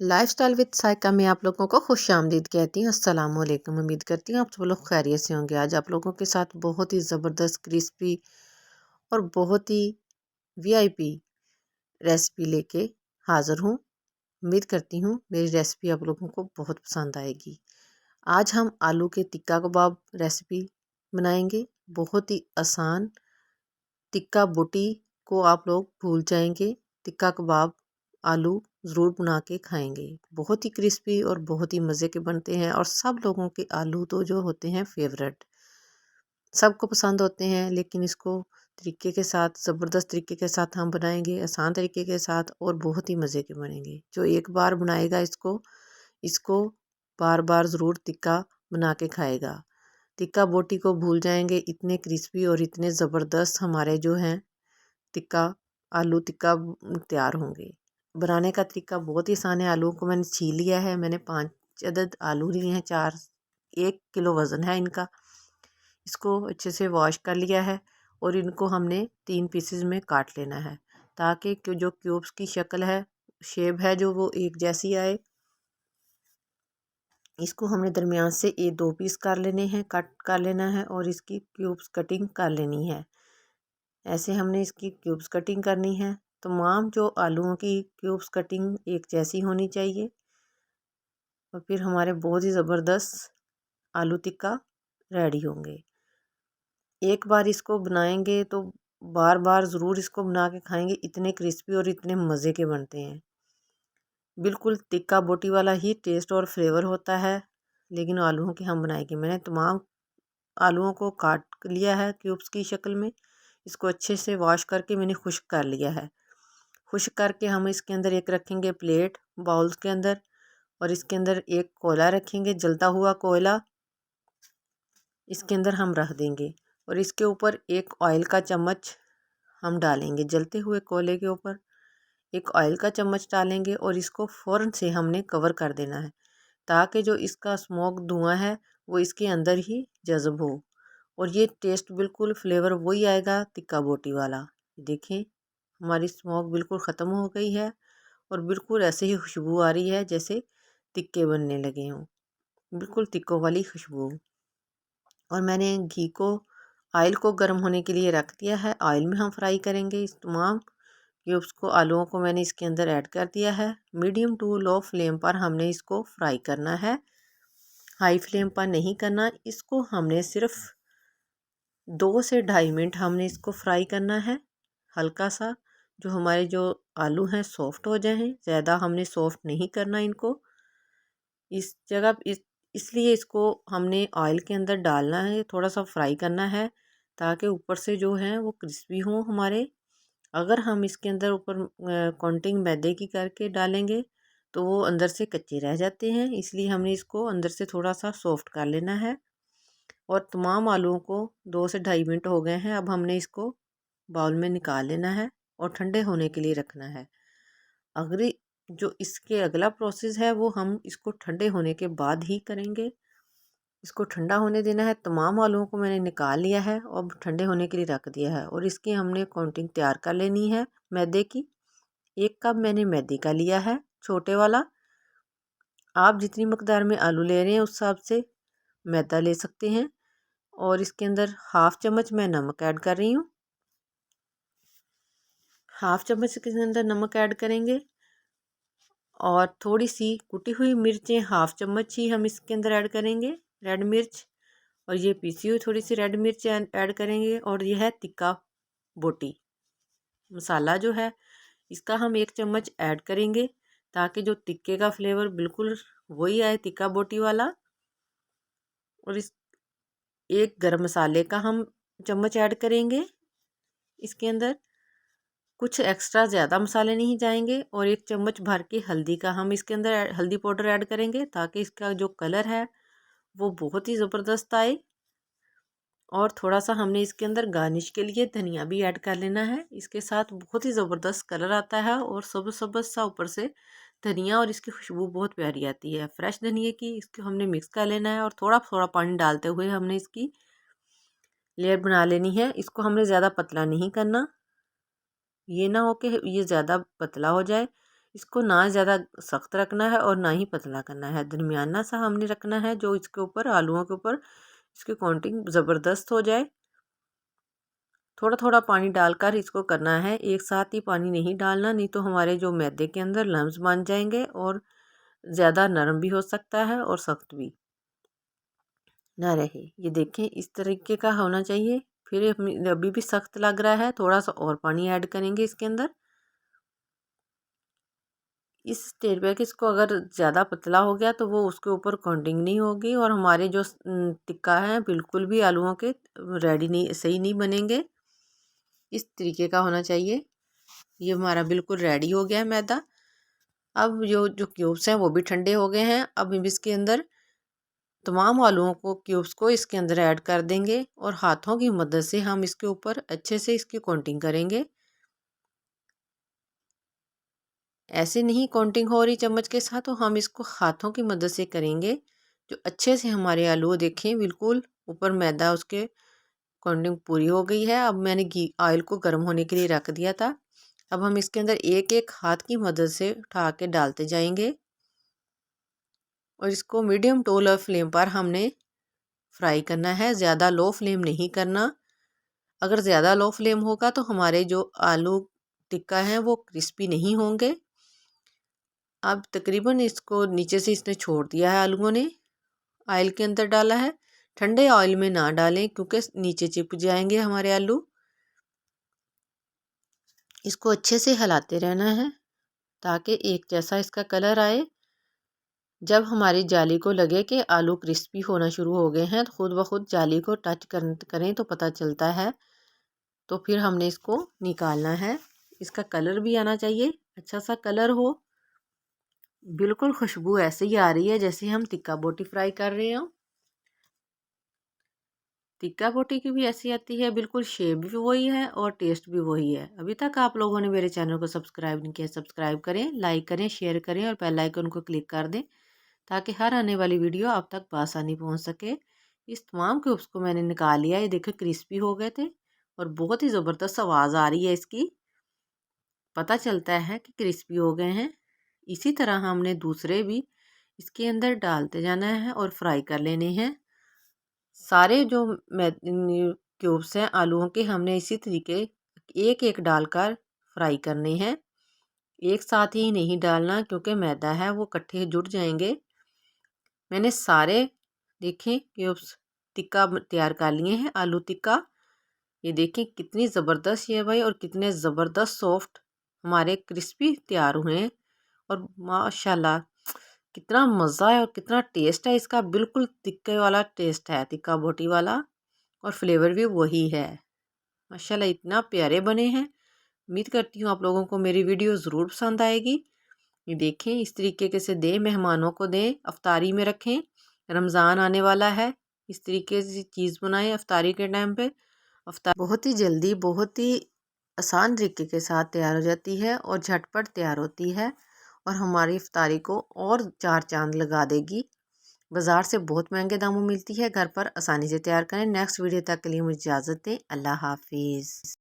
Lifestyle with Saika में आप लोगों को खुशामदीद कहती हूँ। अस्सलाम वालेकुम। उम्मीद करती हूँ आप सब लोग खैरियत से होंगे। आज आप लोगों के साथ बहुत ही ज़बरदस्त क्रिस्पी और बहुत ही वीआईपी रेसिपी लेके हाज़िर हूँ। उम्मीद करती हूँ मेरी रेसिपी आप लोगों को बहुत पसंद आएगी। आज हम आलू के टिक्का कबाब रेसिपी बनाएंगे। बहुत ही आसान टिक्का बोटी को आप लोग भूल जाएंगे। टिक्का कबाब आलू ज़रूर बना के खाएंगे। बहुत ही क्रिस्पी और बहुत ही मज़े के बनते हैं और सब लोगों के आलू तो जो होते हैं फेवरेट, सबको पसंद होते हैं। लेकिन इसको तरीके के साथ, ज़बरदस्त तरीके के साथ हम बनाएंगे, आसान तरीके के साथ, और बहुत ही मज़े के बनेंगे। जो एक बार बनाएगा इसको इसको बार बार ज़रूर टिक्का बना के खाएगा। टिक्का बोटी को भूल जाएंगे, इतने क्रिस्पी और इतने ज़बरदस्त हमारे जो हैं टिक्का आलू टिक्का तैयार होंगे। बनाने का तरीका बहुत ही आसान है। आलूओं को मैंने छील लिया है। मैंने 5 अदद आलू लिए हैं, 1 किलो वज़न है इनका। इसको अच्छे से वॉश कर लिया है और इनको हमने 3 पीसेज में काट लेना है, ताकि जो क्यूब्स की शक्ल है, शेप है, जो वो एक जैसी आए। इसको हमने दरमियान से 2 पीस कर लेने हैं, कट कर लेना है, और इसकी क्यूब्स कटिंग कर लेनी है। ऐसे हमने इसकी क्यूब्स कटिंग करनी है। तमाम जो आलूओं की क्यूब्स कटिंग एक जैसी होनी चाहिए, और फिर हमारे बहुत ही ज़बरदस्त आलू टिक्का रेडी होंगे। एक बार इसको बनाएंगे तो बार बार ज़रूर इसको बना के खाएंगे। इतने क्रिस्पी और इतने मज़े के बनते हैं। बिल्कुल टिक्का बोटी वाला ही टेस्ट और फ्लेवर होता है। लेकिन आलूओं की हम बनाएंगे। मैंने तमाम आलूओं को काट लिया है क्यूब्स की शक्ल में। इसको अच्छे से वॉश करके मैंने खुश्क कर लिया है। खुश्क करके हम इसके अंदर एक रखेंगे प्लेट बाउल्स के अंदर, और इसके अंदर एक कोयला रखेंगे, जलता हुआ कोयला इसके अंदर हम रख देंगे, और इसके ऊपर एक ऑयल का चम्मच हम डालेंगे। जलते हुए कोयले के ऊपर एक ऑयल का चम्मच डालेंगे और इसको फ़ौरन से हमने कवर कर देना है, ताकि जो इसका स्मोक धुआं है वो इसके अंदर ही जज़ब हो, और ये टेस्ट बिल्कुल फ्लेवर वही आएगा टिक्का बोटी वाला। देखें, हमारी स्मोक बिल्कुल ख़त्म हो गई है और बिल्कुल ऐसे ही खुशबू आ रही है जैसे टिक्के बनने लगे हों, बिल्कुल टिक्कों वाली खुशबू। और मैंने घी को, ऑयल को गर्म होने के लिए रख दिया है। ऑयल में हम फ्राई करेंगे इस तमाम क्यूब्स को। आलूओं को मैंने इसके अंदर ऐड कर दिया है। मीडियम टू लो फ्लेम पर हमने इसको फ्राई करना है, हाई फ्लेम पर नहीं करना। इसको हमने सिर्फ 2 से 2.5 मिनट हमने इसको फ्राई करना है, हल्का सा, जो हमारे जो आलू हैं सॉफ्ट हो जाएं। ज़्यादा हमने सॉफ्ट नहीं करना इनको। इस जगह इसलिए इसको हमने ऑयल के अंदर डालना है, थोड़ा सा फ्राई करना है, ताकि ऊपर से जो है वो क्रिस्पी हों हमारे। अगर हम इसके अंदर ऊपर कोटिंग मैदे की करके डालेंगे तो वो अंदर से कच्चे रह जाते हैं। इसलिए हमने इसको अंदर से थोड़ा सा सॉफ्ट कर लेना है। और तमाम आलूओं को 2 से 2.5 मिनट हो गए हैं। अब हमने इसको बाउल में निकाल लेना है और ठंडे होने के लिए रखना है। अगर जो इसके अगला प्रोसेस है वो हम इसको ठंडे होने के बाद ही करेंगे। इसको ठंडा होने देना है। तमाम आलूओं को मैंने निकाल लिया है और ठंडे होने के लिए रख दिया है, और इसकी हमने काउंटिंग तैयार कर लेनी है मैदे की। 1 कप मैंने मैदे का लिया है, छोटे वाला। आप जितनी मकदार में आलू ले रहे हैं उस हिसाब से मैदा ले सकते हैं। और इसके अंदर 1/2 चम्मच मैं नमक ऐड कर रही हूँ। 1/2 चम्मच के अंदर नमक ऐड करेंगे, और थोड़ी सी कुटी हुई मिर्चें 1/2 चम्मच ही हम इसके अंदर ऐड करेंगे, रेड मिर्च। और ये पीसी हुई थोड़ी सी रेड मिर्च ऐड करेंगे। और ये है टिक्का बोटी मसाला जो है, इसका हम 1 चम्मच ऐड करेंगे, ताकि जो टिक्के का फ्लेवर बिल्कुल वही आए टिक्का बोटी वाला। और इस एक गरम मसाले का हम चम्मच ऐड करेंगे इसके अंदर। कुछ एक्स्ट्रा ज़्यादा मसाले नहीं जाएंगे। और 1 चम्मच भर के हल्दी का हम इसके अंदर हल्दी पाउडर ऐड करेंगे, ताकि इसका जो कलर है वो बहुत ही ज़बरदस्त आए। और थोड़ा सा हमने इसके अंदर गार्निश के लिए धनिया भी ऐड कर लेना है। इसके साथ बहुत ही ज़बरदस्त कलर आता है, और सब्ज़ सब्ज़ सा ऊपर से धनिया, और इसकी खुशबू बहुत प्यारी आती है फ्रेश धनिया की। इसको हमने मिक्स कर लेना है, और थोड़ा थोड़ा पानी डालते हुए हमने इसकी लेयर बना लेनी है। इसको हमने ज़्यादा पतला नहीं करना, ये ना हो कि ये ज़्यादा पतला हो जाए। इसको ना ज़्यादा सख्त रखना है और ना ही पतला करना है, दरमियाना सा हमने रखना है, जो इसके ऊपर आलूओं के ऊपर इसकी कोटिंग ज़बरदस्त हो जाए। थोड़ा थोड़ा पानी डालकर इसको करना है, एक साथ ही पानी नहीं डालना, नहीं तो हमारे जो मैदे के अंदर लम्स बन जाएंगे और ज़्यादा नरम भी हो सकता है और सख्त भी ना रहे। ये देखें इस तरीके का होना चाहिए। फिर अभी भी सख्त लग रहा है, थोड़ा सा और पानी ऐड करेंगे इसके अंदर। इस स्टेज पे कि इसको अगर ज़्यादा पतला हो गया तो वो उसके ऊपर कोटिंग नहीं होगी और हमारे जो टिक्का है बिल्कुल भी आलूओं के रेडी नहीं, सही नहीं बनेंगे। इस तरीके का होना चाहिए। ये हमारा बिल्कुल रेडी हो गया है मैदा। अब जो क्यूब्स हैं वो भी ठंडे हो गए हैं। अब इसके अंदर तमाम आलूओं को क्यूब्स को इसके अंदर ऐड कर देंगे और हाथों की मदद से हम इसके ऊपर अच्छे से इसकी कोटिंग करेंगे। ऐसे नहीं कोटिंग हो रही चम्मच के साथ, तो हम इसको हाथों की मदद से करेंगे, जो अच्छे से हमारे आलू देखें बिल्कुल ऊपर मैदा उसके कोटिंग पूरी हो गई है। अब मैंने घी ऑयल को गर्म होने के लिए रख दिया था। अब हम इसके अंदर एक एक हाथ की मदद से उठा के डालते जाएंगे और इसको मीडियम टू लो फ्लेम पर हमने फ्राई करना है, ज़्यादा लो फ्लेम नहीं करना। अगर ज़्यादा लो फ्लेम होगा तो हमारे जो आलू टिक्का है वो क्रिस्पी नहीं होंगे। अब तकरीबन इसको नीचे से इसने छोड़ दिया है, आलूओं ने ऑयल के अंदर डाला है। ठंडे ऑयल में ना डालें क्योंकि नीचे चिपक जाएंगे हमारे आलू। इसको अच्छे से हिलाते रहना है ताकि एक जैसा इसका कलर आए। जब हमारी जाली को लगे कि आलू क्रिस्पी होना शुरू हो गए हैं तो खुद ब खुद जाली को टच करें तो पता चलता है, तो फिर हमने इसको निकालना है। इसका कलर भी आना चाहिए, अच्छा सा कलर हो। बिल्कुल खुशबू ऐसे ही आ रही है जैसे हम टिक्का बोटी फ्राई कर रहे हो। टिक्का बोटी की भी ऐसी आती है, बिल्कुल शेप भी वही है और टेस्ट भी वही है। अभी तक आप लोगों ने मेरे चैनल को सब्सक्राइब नहीं किया, सब्सक्राइब करें, लाइक करें, शेयर करें और बेल आइकन को क्लिक कर दें ताकि हर आने वाली वीडियो आप तक बआसानी पहुंच सके। इस तमाम क्यूब्स को मैंने निकाल लिया, ये देखो क्रिस्पी हो गए थे और बहुत ही ज़बरदस्त आवाज़ आ रही है इसकी, पता चलता है कि क्रिस्पी हो गए हैं। इसी तरह हमने दूसरे भी इसके अंदर डालते जाना है और फ्राई कर लेने हैं। सारे जो क्यूब्स हैं आलूओं के हमने इसी तरीके एक एक डालकर फ्राई करने हैं, एक साथ ही नहीं डालना क्योंकि मैदा है वो इकट्ठे जुड़ जाएंगे। मैंने सारे देखें क्यूब्स टिक्का तैयार कर लिए हैं, आलू टिक्का। ये देखें कितनी ज़बरदस्त ये भाई और कितने ज़बरदस्त सॉफ्ट हमारे क्रिस्पी तैयार हुए हैं और माशाल्लाह कितना मज़ा है और कितना टेस्ट है इसका। बिल्कुल टिक्के वाला टेस्ट है, टिक्का बोटी वाला, और फ्लेवर भी वही है। माशाल्लाह इतना प्यारे बने हैं। उम्मीद करती हूँ आप लोगों को मेरी वीडियो ज़रूर पसंद आएगी। ये देखें इस तरीके के से दें, मेहमानों को दें, अफ्तारी में रखें। रमज़ान आने वाला है, इस तरीके से चीज़ बनाएं अफ्तारी के टाइम पे। अफ्तार बहुत ही जल्दी, बहुत ही आसान तरीके के साथ तैयार हो जाती है और झटपट तैयार होती है और हमारी इफ्तारी को और चार चांद लगा देगी। बाज़ार से बहुत महंगे दामों में मिलती है, घर पर आसानी से तैयार करें। नेक्स्ट वीडियो तक के लिए मुझे इजाज़त दें। अल्लाह हाफिज़।